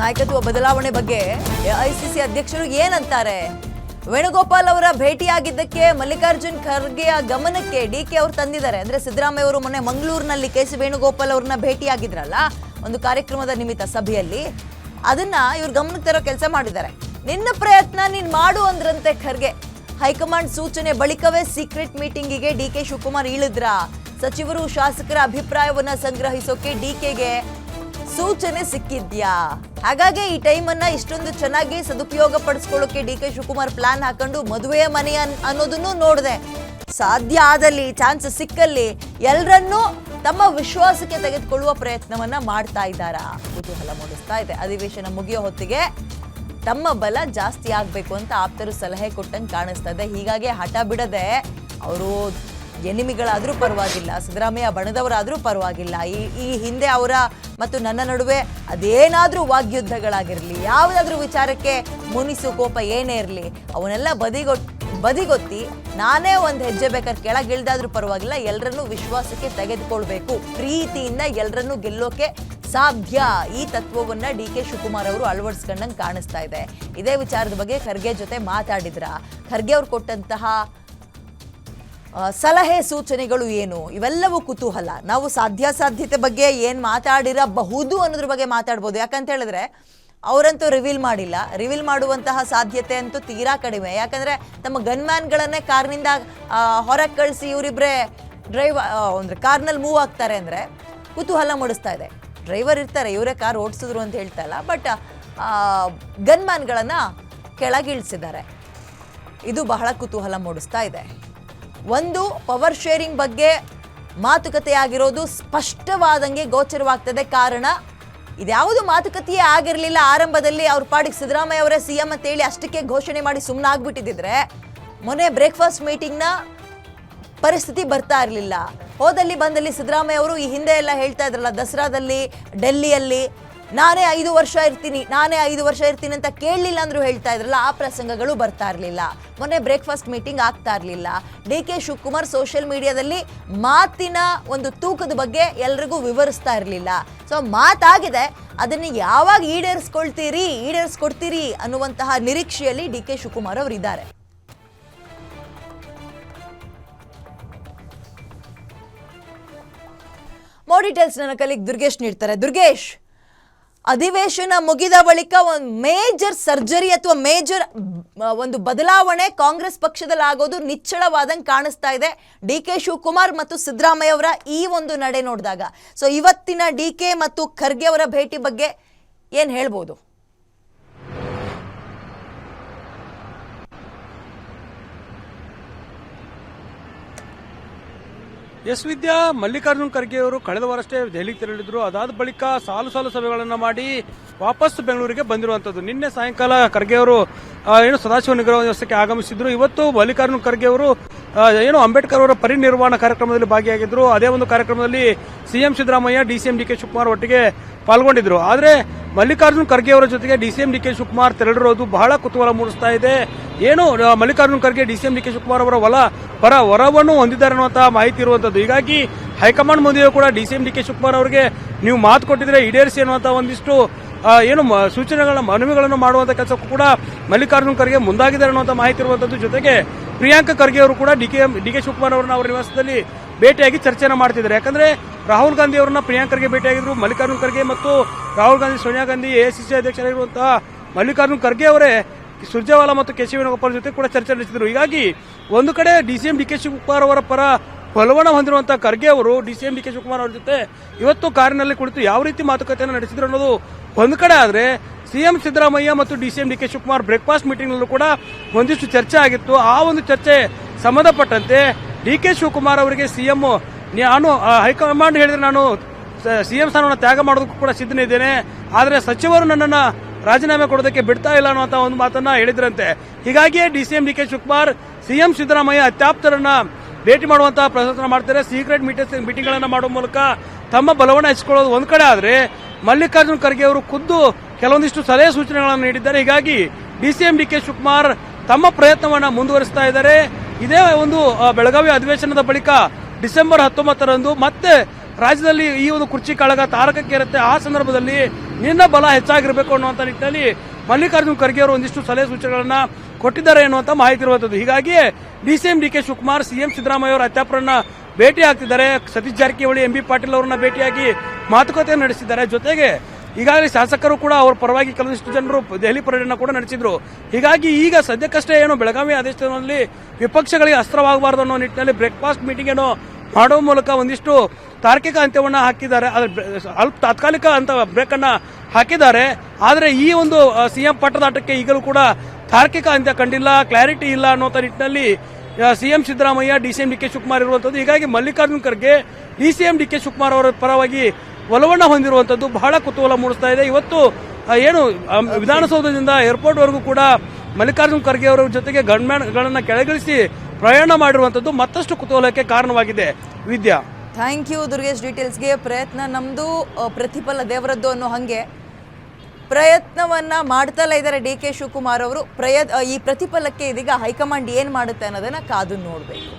ನಾಯಕತ್ವ ಬದಲಾವಣೆ ಬಗ್ಗೆ ಎಐಸಿಸಿ ಅಧ್ಯಕ್ಷರು ಏನಂತಾರೆ? ವೇಣುಗೋಪಾಲ್ ಅವರ ಭೇಟಿಯಾಗಿದ್ದಕ್ಕೆ ಮಲ್ಲಿಕಾರ್ಜುನ್ ಖರ್ಗೆಯ ಗಮನಕ್ಕೆ ಡಿಕೆ ಅವರು ತಂದಿದ್ದಾರೆ. ಅಂದ್ರೆ ಸಿದ್ದರಾಮಯ್ಯ ಅವರು ಮೊನ್ನೆ ಮಂಗಳೂರಿನಲ್ಲಿ ಕೆಸಿ ವೇಣುಗೋಪಾಲ್ ಅವರನ್ನ ಭೇಟಿಯಾಗಿದ್ರಲ್ಲ ಒಂದು ಕಾರ್ಯಕ್ರಮದ ನಿಮಿತ್ತ ಸಭೆಯಲ್ಲಿ, ಅದನ್ನ ಇವ್ರ ಗಮನಕ್ಕೆ ತರೋ ಕೆಲಸ ಮಾಡಿದ್ದಾರೆ. ನಿನ್ನ ಪ್ರಯತ್ನ ನೀನ್ ಮಾಡು ಅಂದ್ರಂತೆ ಖರ್ಗೆ. ಹೈಕಮಾಂಡ್ ಸೂಚನೆ ಬಳಿಕವೇ ಸೀಕ್ರೆಟ್ ಮೀಟಿಂಗಿಗೆ ಡಿಕೆ ಶಿವಕುಮಾರ್ ಇಳಿದ್ರ. ಸಚಿವರು ಶಾಸಕರ ಅಭಿಪ್ರಾಯವನ್ನ ಸಂಗ್ರಹಿಸೋಕೆ ಡಿಕೆಗೆ ಸೂಚನೆ ಸಿಕ್ಕಿದ್ಯಾ? ಹಾಗಾಗಿ ಈ ಟೈಮ್ ಅನ್ನ ಇಷ್ಟೊಂದು ಚೆನ್ನಾಗಿ ಸದುಪಯೋಗ ಪಡಿಸ್ಕೊಳ್ಳೋಕೆ ಡಿಕೆ ಶಿವಕುಮಾರ್ ಪ್ಲಾನ್ ಹಾಕೊಂಡು ಮದುವೆಯ ಮನೆ ಅನ್ನೋದನ್ನು ನೋಡಿದೆ. ಸಾಧ್ಯ ಆದಲ್ಲಿ, ಚಾನ್ಸ್ ಸಿಕ್ಕಲ್ಲಿ ಎಲ್ಲರನ್ನೂ ತಮ್ಮ ವಿಶ್ವಾಸಕ್ಕೆ ತೆಗೆದುಕೊಳ್ಳುವ ಪ್ರಯತ್ನವನ್ನ ಮಾಡ್ತಾ ಇದ್ದಾರಾ? ಕುತೂಹಲ ಮೂಡಿಸ್ತಾ ಇದೆ. ಅಧಿವೇಶನ ಮುಗಿಯೋ ಹೊತ್ತಿಗೆ ತಮ್ಮ ಬಲ ಜಾಸ್ತಿ ಆಗ್ಬೇಕು ಅಂತ ಆಪ್ತರು ಸಲಹೆ ಕೊಟ್ಟಂಗೆ ಕಾಣಿಸ್ತಾ ಇದೆ. ಹೀಗಾಗಿ ಹಠ ಬಿಡದೆ ಅವರು ಎನಿಮಿಗಳಾದ್ರೂ ಪರವಾಗಿಲ್ಲ, ಸಿದ್ದರಾಮಯ್ಯ ಬಣದವರಾದ್ರೂ ಪರವಾಗಿಲ್ಲ, ಈ ಹಿಂದೆ ಅವರ ಮತ್ತು ನನ್ನ ನಡುವೆ ಅದೇನಾದ್ರೂ ವಾಗ್ಯುದ್ಧಗಳಾಗಿರ್ಲಿ, ಯಾವುದಾದ್ರೂ ವಿಚಾರಕ್ಕೆ ಮುನಿಸು ಕೋಪ ಏನೇ ಇರಲಿ, ಅವನ್ನೆಲ್ಲ ಬದಿಗೊತ್ತಿ ನಾನೇ ಒಂದು ಹೆಜ್ಜೆ ಬೇಕಾದ್ರೆ ಕೆಳಗಿಳ್ದಾದ್ರೂ ಪರವಾಗಿಲ್ಲ, ಎಲ್ಲರನ್ನೂ ವಿಶ್ವಾಸಕ್ಕೆ ತೆಗೆದುಕೊಳ್ಬೇಕು, ಪ್ರೀತಿಯಿಂದ ಎಲ್ಲರನ್ನೂ ಗೆಲ್ಲೋಕೆ ಸಾಧ್ಯ. ಈ ತತ್ವವನ್ನ ಡಿಕೆ ಶಿವಕುಮಾರ್ ಅವರು ಅಳವಡಿಸ್ಕೊಂಡಂಗೆ ಕಾಣಿಸ್ತಾ ಇದೆ. ಇದೇ ವಿಚಾರದ ಬಗ್ಗೆ ಖರ್ಗೆ ಜೊತೆ ಮಾತಾಡಿದ್ರ. ಖರ್ಗೆ ಅವ್ರು ಕೊಟ್ಟಂತಹ ಸಲಹೆ ಸೂಚನೆಗಳು ಏನು, ಇವೆಲ್ಲವೂ ಕುತೂಹಲ. ನಾವು ಸಾಧ್ಯತೆ ಬಗ್ಗೆ ಏನು ಮಾತಾಡಿರಬಹುದು ಅನ್ನೋದ್ರ ಬಗ್ಗೆ ಮಾತಾಡ್ಬೋದು. ಯಾಕಂತ ಹೇಳಿದ್ರೆ ಅವರಂತೂ ರಿವೀಲ್ ಮಾಡಿಲ್ಲ. ರಿವೀಲ್ ಮಾಡುವಂತಹ ಸಾಧ್ಯತೆ ಅಂತೂ ತೀರಾ ಕಡಿಮೆ. ಯಾಕಂದ್ರೆ ತಮ್ಮ ಗನ್ಮ್ಯಾನ್ಗಳನ್ನೇ ಕಾರ್ನಿಂದ ಹೊರಗೆ ಕಳಿಸಿ ಇವರಿಬ್ಬರೇ ಅಂದ್ರೆ ಕಾರ್ನಲ್ಲಿ ಮೂವ್ ಆಗ್ತಾರೆ ಅಂದ್ರೆ ಕುತೂಹಲ ಮೂಡಿಸ್ತಾ ಇದೆ. ಡ್ರೈವರ್ ಇರ್ತಾರೆ, ಇವರೇ ಕಾರ್ ಓಡಿಸಿದ್ರು ಅಂತ ಹೇಳ್ತಾ ಇಲ್ಲ, ಬಟ್ ಗನ್ಮ್ಯಾನ್ಗಳನ್ನ ಕೆಳಗಿಳಿಸಿದ್ದಾರೆ. ಇದು ಬಹಳ ಕುತೂಹಲ ಮೂಡಿಸ್ತಾ ಇದೆ. ಒಂದು, ಪವರ್ ಶೇರಿಂಗ್ ಬಗ್ಗೆ ಮಾತುಕತೆ ಆಗಿರೋದು ಸ್ಪಷ್ಟವಾದಂಗೆ ಗೋಚರವಾಗ್ತದೆ. ಕಾರಣ, ಇದ್ಯಾವುದು ಮಾತುಕತೆಯೇ ಆಗಿರಲಿಲ್ಲ. ಆರಂಭದಲ್ಲಿ ಅವ್ರ ಪಾಡಿಗೆ ಸಿದ್ದರಾಮಯ್ಯ ಅವರೇ ಸಿಎಂ ಅಂತ ಹೇಳಿ ಅಷ್ಟಕ್ಕೆ ಘೋಷಣೆ ಮಾಡಿ ಸುಮ್ಮನೆ ಆಗ್ಬಿಟ್ಟಿದ್ರೆ ಮೊನ್ನೆ ಬ್ರೇಕ್ಫಾಸ್ಟ್ ಮೀಟಿಂಗ್ನ ಪರಿಸ್ಥಿತಿ ಬರ್ತಾ ಇರಲಿಲ್ಲ. ಹೋದಲ್ಲಿ ಬಂದಲ್ಲಿ ಸಿದ್ದರಾಮಯ್ಯ ಅವರು ಈ ಹಿಂದೆ ಎಲ್ಲ ಹೇಳ್ತಾ ಇದ್ರಲ್ಲ, ದಸರಾದಲ್ಲಿ ಡೆಲ್ಲಿಯಲ್ಲಿ ನಾನೇ 5 ವರ್ಷ ಇರ್ತೀನಿ ಅಂತ ಕೇಳಲಿಲ್ಲ ಅಂದ್ರೂ ಹೇಳ್ತಾ ಇದ್ರಲ್ಲ, ಆ ಪ್ರಸಂಗಗಳು ಬರ್ತಾ ಇರಲಿಲ್ಲ. ಮೊನ್ನೆ ಬ್ರೇಕ್ಫಾಸ್ಟ್ ಮೀಟಿಂಗ್ ಆಗ್ತಾ ಇರಲಿಲ್ಲ. ಡಿಕೆ ಶಿವಕುಮಾರ್ ಸೋಷಿಯಲ್ ಮೀಡಿಯಾದಲ್ಲಿ ಮಾತಿನ ಒಂದು ತೂಕದ ಬಗ್ಗೆ ಎಲ್ರಿಗೂ ವಿವರಿಸ್ತಾ ಇರಲಿಲ್ಲ. ಸೊ ಮಾತಾಗಿದೆ, ಅದನ್ನು ಯಾವಾಗ ಈಡೇರಿಸ್ಕೊಡ್ತೀರಿ ಅನ್ನುವಂತಹ ನಿರೀಕ್ಷೆಯಲ್ಲಿ ಡಿಕೆ ಶಿವಕುಮಾರ್ ಅವರು ಇದ್ದಾರೆ. ಮೋರ್ ಡೀಟೇಲ್ಸ್ ನನ್ನ ಕಲಿಗ್ ದುರ್ಗೇಶ್ ನೀಡ್ತಾರೆ. ದುರ್ಗೇಶ್, ಅಧಿವೇಶನ ಮುಗಿದ ಬಳಿಕ ಒಂದು ಮೇಜರ್ ಸರ್ಜರಿ ಅಥವಾ ಮೇಜರ್ ಒಂದು ಬದಲಾವಣೆ ಕಾಂಗ್ರೆಸ್ ಪಕ್ಷದಲ್ಲಿ ಆಗೋದು ನಿಚ್ಚಳವಾದಂಗೆ ಕಾಣಿಸ್ತಾ ಇದೆ ಡಿಕೆ ಶಿವಕುಮಾರ್ ಮತ್ತು ಸಿದ್ದರಾಮಯ್ಯ ಅವರ ಈ ಒಂದು ನಡೆ ನೋಡಿದಾಗ. ಸೊ ಇವತ್ತಿನ ಡಿಕೆ ಮತ್ತು ಖರ್ಗೆ ಅವರ ಭೇಟಿ ಬಗ್ಗೆ ಏನು ಹೇಳ್ಬೋದು? ಎಸ್ ವಿದ್ಯಾ, ಮಲ್ಲಿಕಾರ್ಜುನ್ ಖರ್ಗೆ ಅವರು ಕಳೆದ ವಾರಷ್ಟೇ ದೆಹಲಿಗೆ ತೆರಳಿದ್ರು. ಅದಾದ ಬಳಿಕ ಸಾಲು ಸಭೆಗಳನ್ನು ಮಾಡಿ ವಾಪಸ್ ಬೆಂಗಳೂರಿಗೆ ಬಂದಿರುವಂತದ್ದು. ನಿನ್ನೆ ಸಾಯಂಕಾಲ ಖರ್ಗೆ ಅವರು ಸದಾಶಿವ ನಿಗ್ರಹ ವ್ಯವಸ್ಥೆಗೆ ಆಗಮಿಸಿದ್ರು. ಇವತ್ತು ಮಲ್ಲಿಕಾರ್ಜುನ್ ಖರ್ಗೆ ಅವರು ಅಂಬೇಡ್ಕರ್ ಅವರ ಪರಿನಿರ್ವಾಣ ಕಾರ್ಯಕ್ರಮದಲ್ಲಿ ಭಾಗಿಯಾಗಿದ್ರು. ಅದೇ ಒಂದು ಕಾರ್ಯಕ್ರಮದಲ್ಲಿ CM Siddaramaiah, DCM DK Shivakumar ಒಟ್ಟಿಗೆ ಪಾಲ್ಗೊಂಡಿದ್ರು. ಆದ್ರೆ ಮಲ್ಲಿಕಾರ್ಜುನ್ ಖರ್ಗೆ ಅವರ ಜೊತೆಗೆ ಡಿಸಿಎಂ ಡಿಕೆ ಶಿವಕುಮಾರ್ ತೆರಳಿರೋದು ಬಹಳ ಕುತೂಹಲ ಮೂಡಿಸ್ತಾ ಇದೆ. ಮಲ್ಲಿಕಾರ್ಜುನ್ ಖರ್ಗೆ ಡಿಸಿಎಂ ಡಿಕೆ ಶಿವಕುಮಾರ್ ಅವರ ವರವನ್ನು ಹೊಂದಿದ್ದಾರೆ ಅನ್ನುವಂತಹ ಮಾಹಿತಿ ಇರುವಂತದ್ದು. ಹೀಗಾಗಿ ಹೈಕಮಾಂಡ್ ಮುಂದೆಯೂ ಕೂಡ ಡಿಸಿಎಂ ಡಿಕೆ ಶಿವಕುಮಾರ್ ಅವರಿಗೆ ನೀವು ಮಾತು ಕೊಟ್ಟಿದ್ರೆ ಈಡೇರಿಸಿ ಅನ್ನುವಂತಹ ಒಂದಿಷ್ಟು ಸೂಚನೆಗಳನ್ನ ಮನವಿಗಳನ್ನು ಮಾಡುವಂತ ಕೆಲಸಕ್ಕೂ ಕೂಡ ಮಲ್ಲಿಕಾರ್ಜುನ್ ಖರ್ಗೆ ಮುಂದಾಗಿದ್ದಾರೆ ಅನ್ನುವಂಥ ಮಾಹಿತಿ ಇರುವಂತದ್ದು. ಜೊತೆಗೆ ಪ್ರಿಯಾಂಕ ಖರ್ಗೆ ಅವರು ಕೂಡ ಡಿಕೆ ಶಿವಕುಮಾರ್ ಅವರನ್ನ ಅವರ ನಿವಾಸದಲ್ಲಿ ಭೇಟಿಯಾಗಿ ಚರ್ಚೆಯನ್ನು ಮಾಡ್ತಿದ್ದಾರೆ. ಯಾಕಂದ್ರೆ ರಾಹುಲ್ ಗಾಂಧಿ ಅವರನ್ನ ಪ್ರಿಯಾಂಕ ಖರ್ಗೆ ಭೇಟಿಯಾಗಿದ್ರು. ಮಲ್ಲಿಕಾರ್ಜುನ್ ಖರ್ಗೆ ಮತ್ತು ರಾಹುಲ್ ಗಾಂಧಿ, ಸೋನಿಯಾ ಗಾಂಧಿ, ಎಐಸಿಸಿ ಅಧ್ಯಕ್ಷರಾಗಿರುವಂತಹ ಮಲ್ಲಿಕಾರ್ಜುನ್ ಖರ್ಗೆ ಅವರೇ ಸುರ್ಜೇವಾಲಾ ಮತ್ತು ಕೆಸಿ ವೇಣುಗೋಪಾಲ್ ಜೊತೆ ಕೂಡ ಚರ್ಚೆ ನಡೆಸಿದ್ರು. ಹೀಗಾಗಿ ಒಂದು ಕಡೆ ಡಿಸಿಎಂ ಡಿಕೆ ಶಿವಕುಮಾರ್ ಅವರ ಪರ ಒಲವಣ ಹೊಂದಿರುವಂತಹ ಖರ್ಗೆ ಅವರು ಡಿಸಿಎಂ ಡಿಕೆ ಶಿವಕುಮಾರ್ ಅವರ ಜೊತೆ ಇವತ್ತು ಕಾರಿನಲ್ಲಿ ಕುಳಿತು ಯಾವ ರೀತಿ ಮಾತುಕತೆಯನ್ನು ನಡೆಸಿದ್ರು ಅನ್ನೋದು ಒಂದು ಕಡೆ ಆದ್ರೆ, ಸಿಎಂ ಸಿದ್ದರಾಮಯ್ಯ ಮತ್ತು DCM DK Shivakumar breakfast meeting ನಲ್ಲೂ ಕೂಡ ಒಂದಿಷ್ಟು ಚರ್ಚೆ ಆಗಿತ್ತು. ಆ ಒಂದು ಚರ್ಚೆ ಸಂಬಂಧಪಟ್ಟಂತೆ ಡಿಕೆ ಶಿವಕುಮಾರ್ ಅವರಿಗೆ ಸಿಎಂ ನಾನು ಹೈಕಮಾಂಡ್ ಹೇಳಿದ್ರೆ ನಾನು ಸಿಎಂ ಸ್ಥಾನವನ್ನು ತ್ಯಾಗ ಮಾಡೋದಕ್ಕೂ ಕೂಡ ಸಿದ್ಧನಿದ್ದೇನೆ, ಆದರೆ ಸಚಿವರು ನನ್ನನ್ನ ರಾಜೀನಾಮೆ ಕೊಡೋದಕ್ಕೆ ಬಿಡ್ತಾ ಇಲ್ಲ ಅನ್ನುವಂತ ಒಂದು ಮಾತನ್ನ ಹೇಳಿದ್ರಂತೆ. ಹೀಗಾಗಿಯೇ DCM DK Shivakumar CM Siddaramaiah ಅತ್ಯಾಪ್ತರನ್ನ ಭೇಟಿ ಮಾಡುವಂತಹ ಪ್ರಯತ್ನ ಮಾಡ್ತಾರೆ. ಸೀಕ್ರೆಟ್ ಮೀಟಿಂಗ್ ಗಳನ್ನ ಮಾಡುವ ಮೂಲಕ ತಮ್ಮ ಬಲವನ್ನು ಹೆಚ್ಚಿಕೊಳ್ಳೋದು ಒಂದ್ ಕಡೆ ಆದ್ರೆ, ಮಲ್ಲಿಕಾರ್ಜುನ್ ಖರ್ಗೆ ಅವರು ಖುದ್ದು ಕೆಲವೊಂದಿಷ್ಟು ಸಲಹೆ ಸೂಚನೆಗಳನ್ನು ನೀಡಿದ್ದಾರೆ. ಹೀಗಾಗಿ ಡಿಸಿಎಂ ಡಿಕೆ ಶಿವಕುಮಾರ್ ತಮ್ಮ ಪ್ರಯತ್ನವನ್ನ ಮುಂದುವರಿಸ್ತಾ ಇದ್ದಾರೆ. ಇದೇ ಒಂದು ಬೆಳಗಾವಿ ಅಧಿವೇಶನದ ಬಳಿಕ ಡಿಸೆಂಬರ್ 19ರಂದು ಮತ್ತೆ ರಾಜ್ಯದಲ್ಲಿ ಈ ಒಂದು ಕುರ್ಚಿ ಕಾಳಗ ತಾರಕಕ್ಕೇರುತ್ತೆ. ಆ ಸಂದರ್ಭದಲ್ಲಿ ನಿನ್ನ ಬಲ ಹೆಚ್ಚಾಗಿರಬೇಕು ಅನ್ನುವಂಥ ನಿಟ್ಟಿನಲ್ಲಿ ಮಲ್ಲಿಕಾರ್ಜುನ್ ಖರ್ಗೆ ಅವರು ಒಂದಿಷ್ಟು ಸಲಹೆ ಸೂಚನೆಗಳನ್ನ ಕೊಟ್ಟಿದ್ದಾರೆ ಎನ್ನುವಂತ ಮಾಹಿತಿ ಇರುವಂತದ್ದು. ಹೀಗಾಗಿ DCM D K Shivakumar CM Siddaramaiah ಅವರ ಅತ್ಯಾಪರನ್ನ ಭೇಟಿ ಆಗ್ತಿದ್ದಾರೆ. ಸತೀಶ್ ಜಾರಕಿಹೊಳಿ ಎಂಬಿ ಪಾಟೀಲ್ ಅವರನ್ನ ಭೇಟಿಯಾಗಿ ಮಾತುಕತೆ ನಡೆಸಿದ್ದಾರೆ. ಜೊತೆಗೆ ಈಗಾಗಲೇ ಶಾಸಕರು ಕೂಡ ಅವರ ಪರವಾಗಿ ಕೆಲವೊಂದಿಷ್ಟು ಜನರು ದೆಹಲಿ ಪರ್ಯಟನೆ ಕೂಡ ನಡೆಸಿದ್ರು. ಹೀಗಾಗಿ ಈಗ ಸದ್ಯಕ್ಕಷ್ಟೇ ಏನು ಬೆಳಗಾವಿ ಅಧಿವೇಶನದಲ್ಲಿ ವಿಪಕ್ಷಗಳಿಗೆ ಅಸ್ತ್ರವಾಗಬಾರದು ಅನ್ನೋ ನಿಟ್ಟಿನಲ್ಲಿ ಬ್ರೇಕ್ಫಾಸ್ಟ್ ಮೀಟಿಂಗ್ ಏನೋ ಮಾಡುವ ಮೂಲಕ ಒಂದಿಷ್ಟು ತಾರ್ಕಿಕ ಅಂತ್ಯವನ್ನ ಹಾಕಿದ್ದಾರೆ. ಅಲ್ಪ ತಾತ್ಕಾಲಿಕ ಅಂತ ಬ್ರೇಕ್ ಅನ್ನ ಹಾಕಿದ್ದಾರೆ. ಆದರೆ ಈ ಒಂದು ಸಿಎಂ ಪಟ್ಟದಾಟಕ್ಕೆ ಈಗಲೂ ಕೂಡ ತಾರ್ಕಿಕ ಅಂತ್ಯ ಕಂಡಿಲ್ಲ, ಕ್ಲಾರಿಟಿ ಇಲ್ಲ ಅನ್ನೋ ನಿಟ್ಟಿನಲ್ಲಿ CM Siddaramaiah, DCM D K Shivakumar ಇರುವಂತದ್ದು. ಹೀಗಾಗಿ Mallikarjun Kharge DCM D K Shivakumar ಅವರ ಪರವಾಗಿ ಒಲವನ್ನ ಹೊಂದಿರುವಂತದ್ದು ಬಹಳ ಕುತೂಹಲ ಮೂಡಿಸ್ತಾ ಇದೆ. ಇವತ್ತು ಏನು ವಿಧಾನಸೌಧದಿಂದ ಏರ್ಪೋರ್ಟ್ ವರೆಗೂ ಕೂಡ ಮಲ್ಲಿಕಾರ್ಜುನ್ ಖರ್ಗೆ ಅವರ ಜೊತೆಗೆ ಗಣ್ಯಗಳನ್ನ ಕೆಳಗಿಳಿಸಿ ಪ್ರಯಾಣ ಮಾಡಿರುವಂತದ್ದು ಮತ್ತಷ್ಟು ಕುತೂಹಲಕ್ಕೆ ಕಾರಣವಾಗಿದೆ. ವಿದ್ಯಾ, ಥ್ಯಾಂಕ್ ಯು ದುರ್ಗೇಶ್. ಡೀಟೇಲ್ಸ್ಗೆ ಪ್ರಯತ್ನ ನಮ್ದು, ಪ್ರತಿಫಲ ದೇವರದ್ದು ಅನ್ನೋ ಹಾಗೆ ಪ್ರಯತ್ನವನ್ನ ಮಾಡ್ತಲೇ ಇದ್ದಾರೆ ಡಿ ಕೆ ಶಿವಕುಮಾರ್ ಅವರು. ಈ ಪ್ರತಿಫಲಕ್ಕೆ ಇದೀಗ ಹೈಕಮಾಂಡ್ ಏನ್ ಮಾಡುತ್ತೆ ಅನ್ನೋದನ್ನ ಕಾದು ನೋಡಬೇಕು.